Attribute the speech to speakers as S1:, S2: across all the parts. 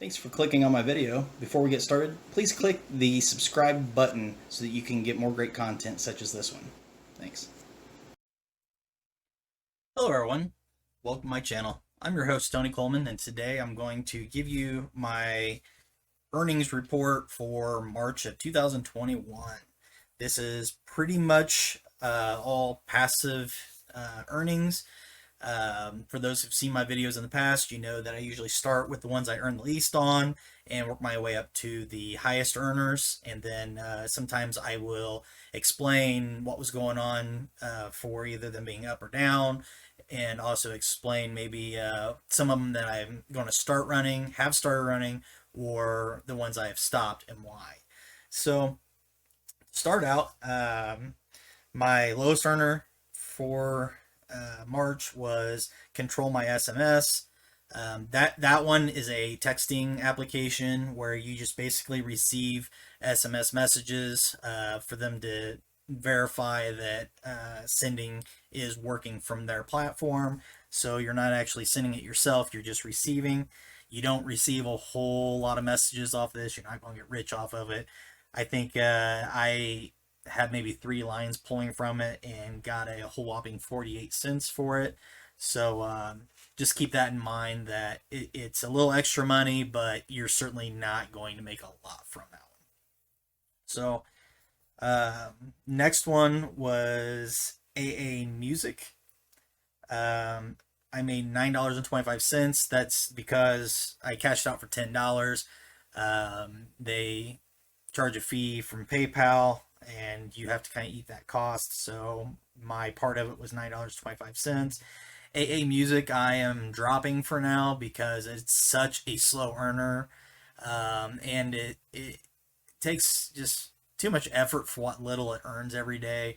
S1: Thanks for clicking on my video. Before we get started, please click the subscribe button so that you can get more great content such as this one. Thanks. Hello everyone, welcome to my channel. I'm your host Tony Coleman, and today I'm going to give you my earnings report for March of 2021. This is pretty much all passive earnings. For those who've seen my videos in the past, you know that I usually start with the ones I earn the least on and work my way up to the highest earners. And then sometimes I will explain what was going on for either them being up or down, and also explain maybe some of them that I'm going to start running, have started running, or the ones I have stopped and why. So, start out, my lowest earner for March was Control My SMS. That one is a texting application where you just basically receive SMS messages for them to verify that sending is working from their platform. So you're not actually sending it yourself, you're just receiving. You don't receive a whole lot of messages off this. You're not going to get rich off of it. I think I had maybe 3 lines pulling from it and got a whole whopping 48 cents for it. So just keep that in mind that it's a little extra money, but you're certainly not going to make a lot from that one. So next one was AA Music. I made $9.25. That's because I cashed out for $10. They charge a fee from PayPal, and you have to kind of eat that cost. So my part of it was $9.25. AA Music I am dropping for now because it's such a slow earner, and it takes just too much effort for what little it earns every day.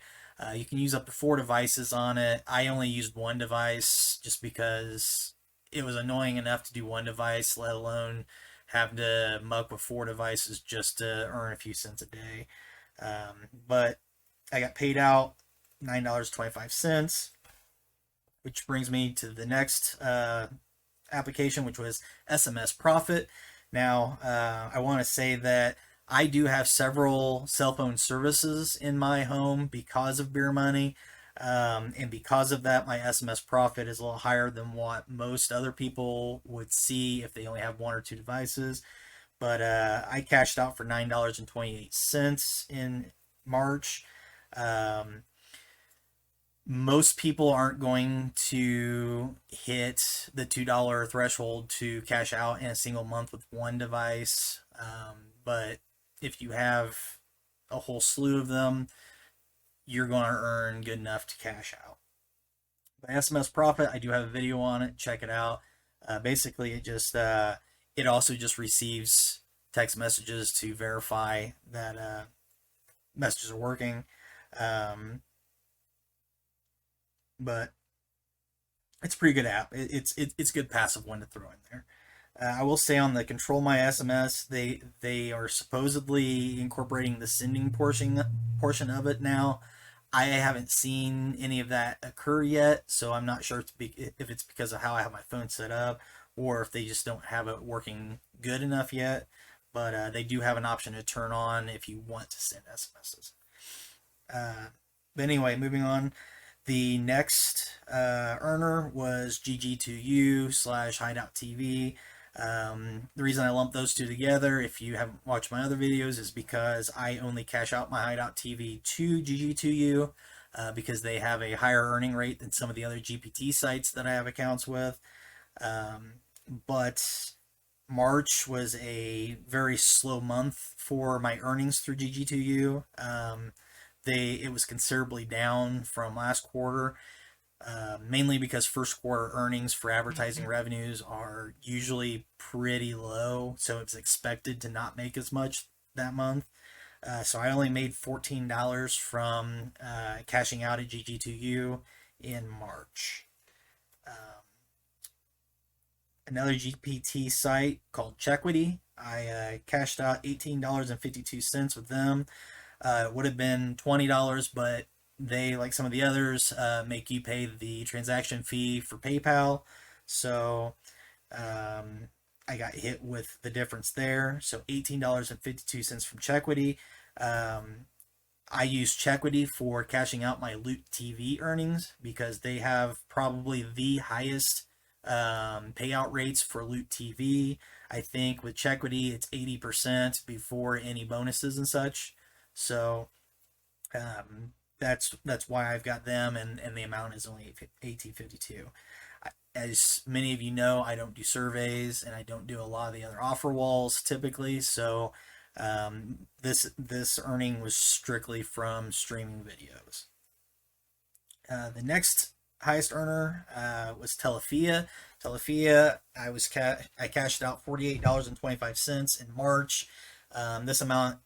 S1: You can use up to 4 devices on it. I only used 1 device just because it was annoying enough to do 1 device, let alone have to muck with 4 devices just to earn a few cents a day. But I got paid out $9.25, which brings me to the next application, which was SMS Profit. Now, I want to say that I do have several cell phone services in my home because of Beer Money. And because of that, my SMS profit is a little higher than what most other people would see if they only have 1 or 2 devices. But I cashed out for $9.28 in March. Most people aren't going to hit the $2 threshold to cash out in a single month with 1 device. But if you have a whole slew of them, you're going to earn good enough to cash out. The SMS Profit, I do have a video on it. Check it out. Basically, it also just receives text messages to verify that messages are working. But it's a pretty good app. It's a good passive one to throw in there. I will say on the Control My SMS, they are supposedly incorporating the sending portion of it now. I haven't seen any of that occur yet, so I'm not sure if it's because of how I have my phone set up, or if they just don't have it working good enough yet. But they do have an option to turn on if you want to send SMSs. But anyway, moving on. The next earner was GG2U / Hideout TV. The reason I lumped those two together, if you haven't watched my other videos, is because I only cash out my Hideout TV to GG2U because they have a higher earning rate than some of the other GPT sites that I have accounts with. But March was a very slow month for my earnings through GG2U. It was considerably down from last quarter, mainly because first quarter earnings for advertising revenues are usually pretty low, so it's expected to not make as much that month. So I only made $14 from cashing out at GG2U in March. Another GPT site called Checkwity, I cashed out $18.52 with them. It would have been $20, but they, like some of the others, make you pay the transaction fee for PayPal. So I got hit with the difference there. So $18.52 from Chequity. I use Chequity for cashing out my Loot TV earnings because they have probably the highest payout rates for Loot TV. I think with Chequity it's 80% before any bonuses and such. So that's why I've got them, and the amount is only 1852. As many of you know, I don't do surveys and I don't do a lot of the other offer walls typically. So this earning was strictly from streaming videos. The next highest earner was Telefia. Telefia, I cashed out $48.25 in March. This amount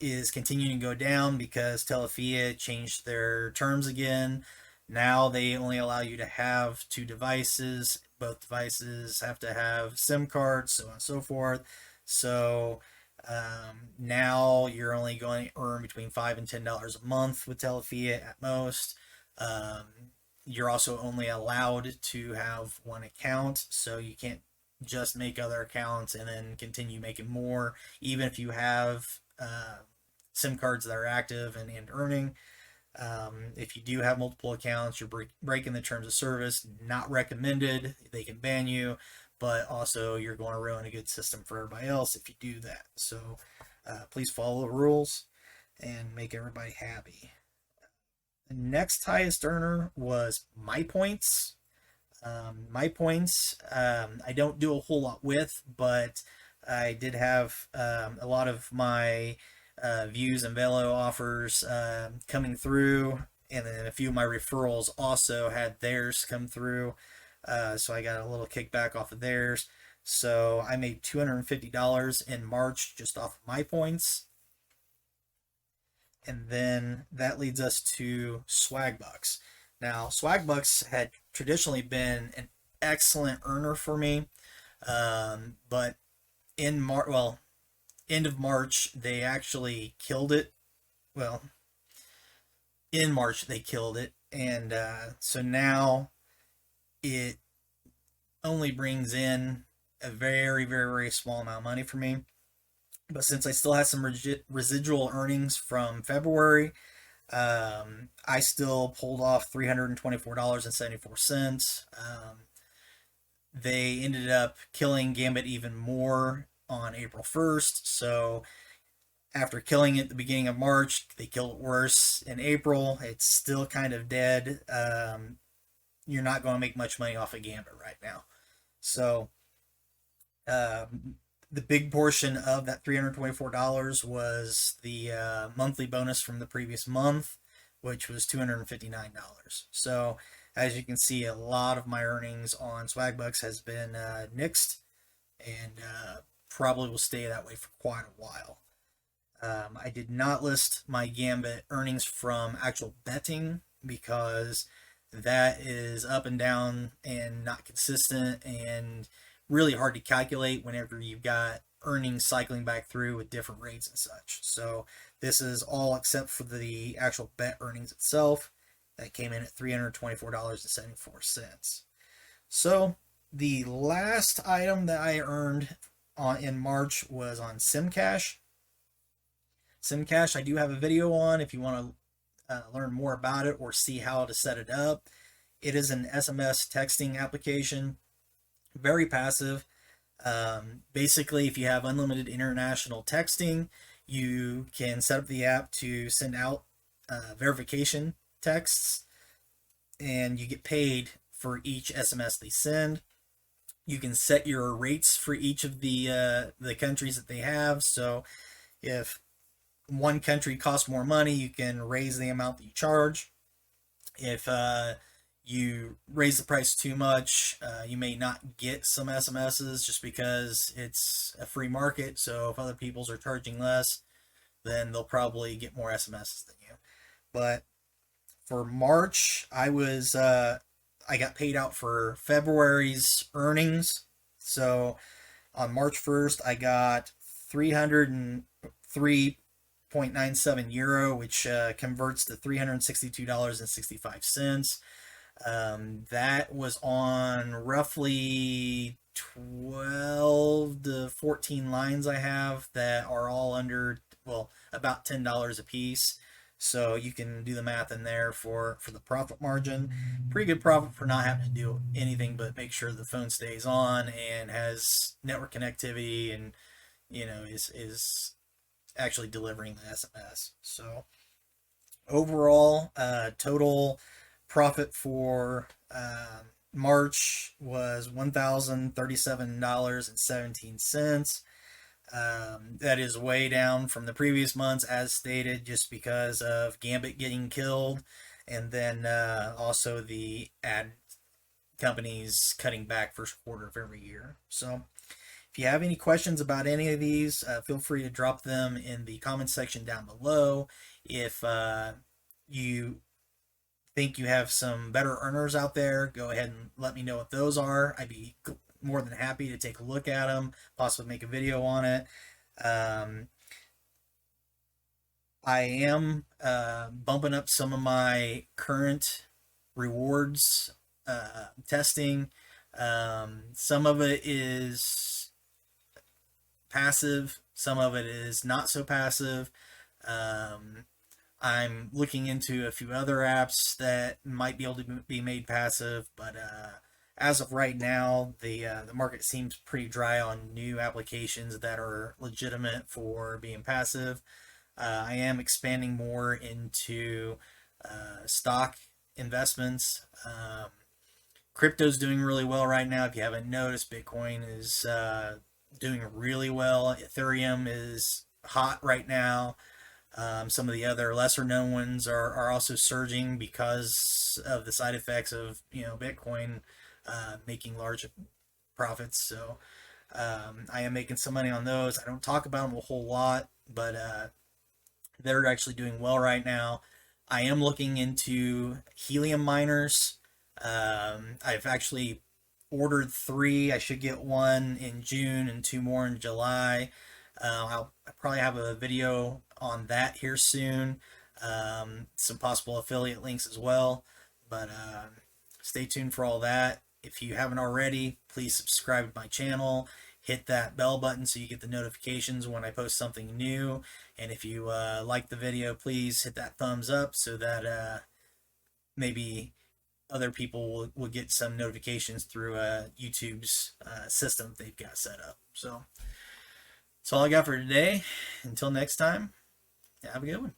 S1: is continuing to go down because Telefia changed their terms again. Now they only allow you to have 2 devices. Both devices have to have SIM cards, so on and so forth. So now you're only going to earn between $5 and $10 a month with Telefia at most. You're also only allowed to have 1 account, so you can't just make other accounts and then continue making more, even if you have SIM cards that are active and earning. If you do have multiple accounts, you're breaking the terms of service. Not recommended. They can ban you, but also you're going to ruin a good system for everybody else if you do that. So please follow the rules and make everybody happy. The next highest earner was MyPoints. MyPoints, I don't do a whole lot with, but I did have a lot of my views and Velo offers coming through, and then a few of my referrals also had theirs come through, so I got a little kickback off of theirs. So I made $250 in March just off of MyPoints. And then that leads us to Swagbucks. Now, Swagbucks had traditionally been an excellent earner for me, but in end of March, they actually killed it. Well, in March, they killed it. And so now it only brings in a very, very, very small amount of money for me. But since I still have some residual earnings from February, I still pulled off $324.74. They ended up killing Gambit even more on April 1st. So after killing it at the beginning of March, they killed it worse in April. It's still kind of dead. You're not going to make much money off of Gambit right now. So the big portion of that $324 was the monthly bonus from the previous month, which was $259. So as you can see, a lot of my earnings on Swagbucks has been nixed, and probably will stay that way for quite a while. I did not list my Gambit earnings from actual betting because that is up and down and not consistent and really hard to calculate whenever you've got earnings cycling back through with different rates and such. So this is all except for the actual bet earnings itself that came in at $324.74. So the last item that I earned in March was on SimCash. SimCash I do have a video on if you want to learn more about it or see how to set it up. It is an SMS texting application. Very passive. Basically, if you have unlimited international texting, you can set up the app to send out verification texts, and you get paid for each SMS they send. You can set your rates for each of the countries that they have. So if one country costs more money, you can raise the amount that you charge. If you raise the price too much, you may not get some SMSs just because it's a free market. So if other people's are charging less, then they'll probably get more SMSs than you. But for March, I got paid out for February's earnings. So on March 1st, I got 303.97 euro, which converts to $362.65. That was on roughly 12 to 14 lines I have that are all under, well, about $10 a piece. So you can do the math in there for the profit margin. Pretty good profit for not having to do anything but make sure the phone stays on and has network connectivity, and is actually delivering the SMS. So overall, total profit for March was $1,037.17. That is way down from the previous months, as stated, just because of Gambit getting killed, and then also the ad companies cutting back first quarter of every year. So if you have any questions about any of these, feel free to drop them in the comments section down below. If you think you have some better earners out there, go ahead and let me know what those are. I'd be more than happy to take a look at them, possibly make a video on it. I am bumping up some of my current rewards testing. Some of it is passive, some of it is not so passive. I'm looking into a few other apps that might be able to be made passive, but as of right now, the market seems pretty dry on new applications that are legitimate for being passive. I am expanding more into stock investments. Crypto's doing really well right now. If you haven't noticed, Bitcoin is doing really well. Ethereum is hot right now. Some of the other lesser known ones are also surging because of the side effects of Bitcoin making large profits. So I am making some money on those. I don't talk about them a whole lot, but they're actually doing well right now. I am looking into helium miners. I've actually ordered 3. I should get 1 in June and 2 more in July. I'll probably have a video on that here soon. Some possible affiliate links as well. But stay tuned for all that. If you haven't already, please subscribe to my channel. Hit that bell button so you get the notifications when I post something new. And if you like the video, please hit that thumbs up so that maybe other people will get some notifications through YouTube's system they've got set up. So that's all I got for today. Until next time, have a good one.